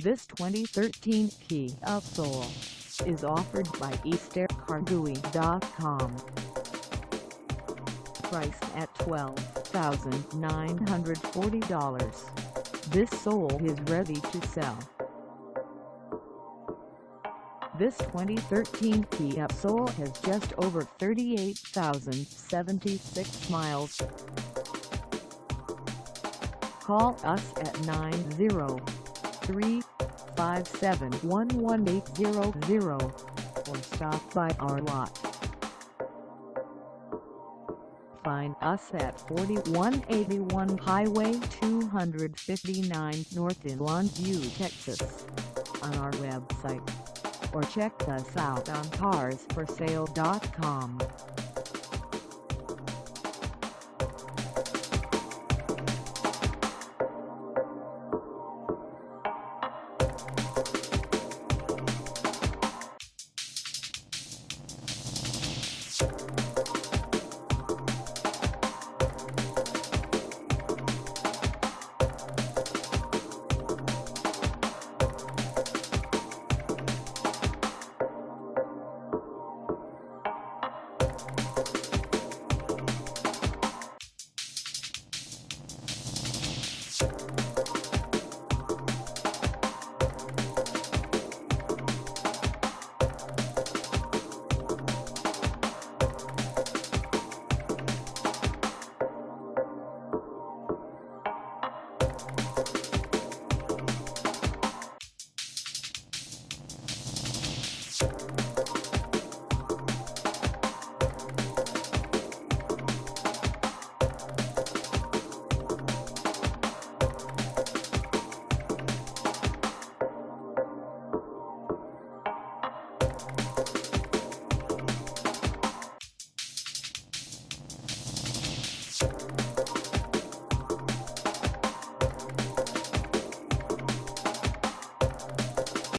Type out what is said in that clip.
This 2013 Kia Soul is offered by eastercargouie.com. Priced at $12,940, this Soul is ready to sell. This 2013 Kia Soul has just over 38,076 miles. Call us at 903-571-1800 or stop by our lot. Find us at 4181 Highway 259 North in Longview, Texas, on our website, or check us out on carsforsale.com.